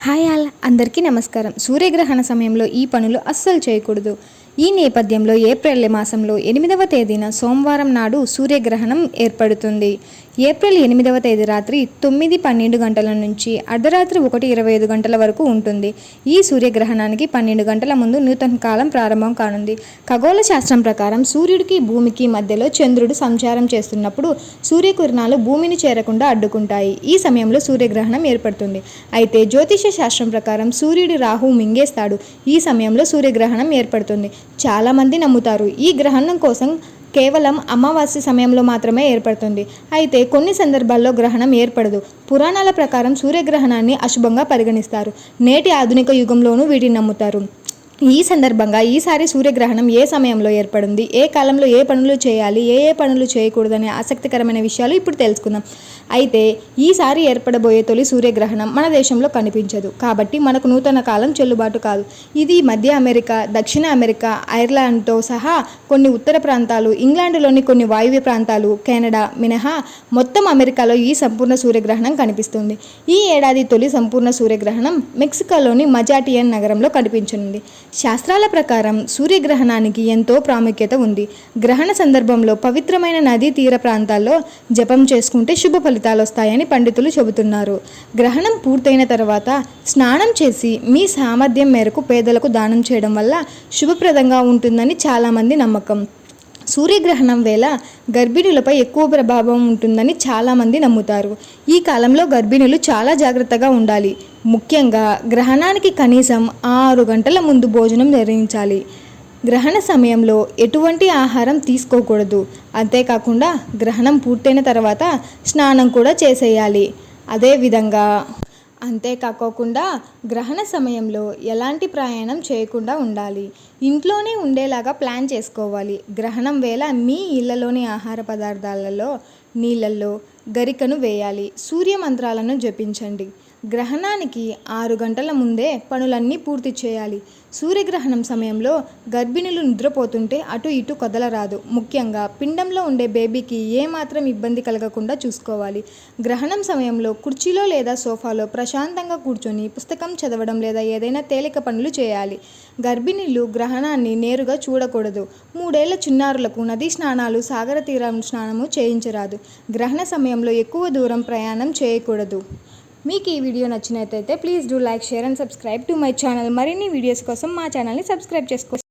Hi all అందరికీ నమస్కారం. సూర్యగ్రహణ సమయంలో ఈ పనులు అస్సలు చేయకూడదు. ఈ నేపథ్యంలో ఏప్రిల్ మాసంలో 8వ తేదీన సోమవారం నాడు సూర్యగ్రహణం ఏర్పడుతుంది. ఏప్రిల్ 8వ తేదీ రాత్రి 9:12 గంటల నుంచి అర్ధరాత్రి 1:25 గంటల వరకు ఉంటుంది. ఈ సూర్యగ్రహణానికి 12 గంటల ముందు నూతన కాలం ప్రారంభం కానుంది. ఖగోళ శాస్త్రం ప్రకారం సూర్యుడికి భూమికి మధ్యలో చంద్రుడు సంచారం చేస్తున్నప్పుడు సూర్యకిరణాలు భూమిని చేరకుండా అడ్డుకుంటాయి. ఈ సమయంలో సూర్యగ్రహణం ఏర్పడుతుంది. అయితే జ్యోతిష శాస్త్రం ప్రకారం సూర్యుడి రాహువు మింగేస్తాడు. ఈ సమయంలో సూర్యగ్రహణం ఏర్పడుతుంది. చాలామంది నమ్ముతారు ఈ గ్రహణం కోసం కేవలం అమావాస్య సమయంలో మాత్రమే ఏర్పడుతుంది. అయితే కొన్ని సందర్భాల్లో గ్రహణం ఏర్పడదు. పురాణాల ప్రకారం సూర్యగ్రహణాన్ని అశుభంగా పరిగణిస్తారు. నేటి ఆధునిక యుగంలోనూ వీటిని నమ్ముతారు. ఈ సందర్భంగా ఈసారి సూర్యగ్రహణం ఏ సమయంలో ఏర్పడింది, ఏ కాలంలో ఏ పనులు చేయాలి, ఏ పనులు చేయకూడదనే ఆసక్తికరమైన విషయాలు ఇప్పుడు తెలుసుకుందాం. అయితే ఈసారి ఏర్పడబోయే తొలి సూర్యగ్రహణం మన దేశంలో కనిపించదు. కాబట్టి మనకు నూతన కాలం చెల్లుబాటు కాదు. ఇది మధ్య అమెరికా, దక్షిణ అమెరికా, ఐర్లాండ్తో సహా కొన్ని ఉత్తర ప్రాంతాలు, ఇంగ్లాండ్లోని కొన్ని వాయువ్య ప్రాంతాలు, కెనడా మినహా మొత్తం అమెరికాలో ఈ సంపూర్ణ సూర్యగ్రహణం కనిపిస్తుంది. ఈ ఏడాది తొలి సంపూర్ణ సూర్యగ్రహణం మెక్సికోలోని మజాటియన్ నగరంలో కనిపించనుంది. శాస్త్రాల ప్రకారం సూర్యగ్రహణానికి ఎంతో ప్రాముఖ్యత ఉంది. గ్రహణ సందర్భంలో పవిత్రమైన నదీ తీర ప్రాంతాల్లో జపం చేసుకుంటే శుభ ఫలితాలు వస్తాయని పండితులు చెబుతున్నారు. గ్రహణం పూర్తయిన తర్వాత స్నానం చేసి మీ సామర్థ్యం మేరకు పేదలకు దానం చేయడం వల్ల శుభప్రదంగా ఉంటుందని చాలామంది నమ్మకం. సూర్యగ్రహణం వేళ గర్భిణులపై ఎక్కువ ప్రభావం ఉంటుందని చాలామంది నమ్ముతారు. ఈ కాలంలో గర్భిణులు చాలా జాగ్రత్తగా ఉండాలి. ముఖ్యంగా గ్రహణానికి కనీసం 6 గంటల ముందు భోజనం నిర్వహించాలి. గ్రహణ సమయంలో ఎటువంటి ఆహారం తీసుకోకూడదు. అంతేకాకుండా గ్రహణం పూర్తయిన తర్వాత స్నానం కూడా చేసేయాలి. అంతేకాకుండా గ్రహణ సమయంలో ఎలాంటి ప్రయాణం చేయకుండా ఉండాలి. ఇంట్లోనే ఉండేలాగా ప్లాన్ చేసుకోవాలి. గ్రహణం వేళ మీ ఇళ్లలోని ఆహార పదార్థాలలో, నీళ్ళల్లో గరికను వేయాలి. సూర్య మంత్రాలను జపించండి. గ్రహణానికి 6 గంటల ముందే పనులన్నీ పూర్తి చేయాలి. సూర్యగ్రహణం సమయంలో గర్భిణులు నిద్రపోతుంటే అటు ఇటు కదలరాదు. ముఖ్యంగా పిండంలో ఉండే బేబీకి ఏమాత్రం ఇబ్బంది కలగకుండా చూసుకోవాలి. గ్రహణం సమయంలో కుర్చీలో లేదా సోఫాలో ప్రశాంతంగా కూర్చొని పుస్తకం చదవడం లేదా ఏదైనా తేలిక పనులు చేయాలి. గర్భిణీలు గ్రహణాన్ని నేరుగా చూడకూడదు. 3 ఏళ్ల చిన్నారులకు నదీ స్నానాలు, సాగర తీరం స్నానము చేయించరాదు. గ్రహణ సమయంలో ఎక్కువ దూరం ప్రయాణం చేయకూడదు. మీకు ఈ వీడియో నచ్చినట్లయితే please do like, share and subscribe to my channel. మరిన్ని వీడియోస్ కోసం మా ఛానల్ని సబ్స్క్రైబ్ చేసుకోండి.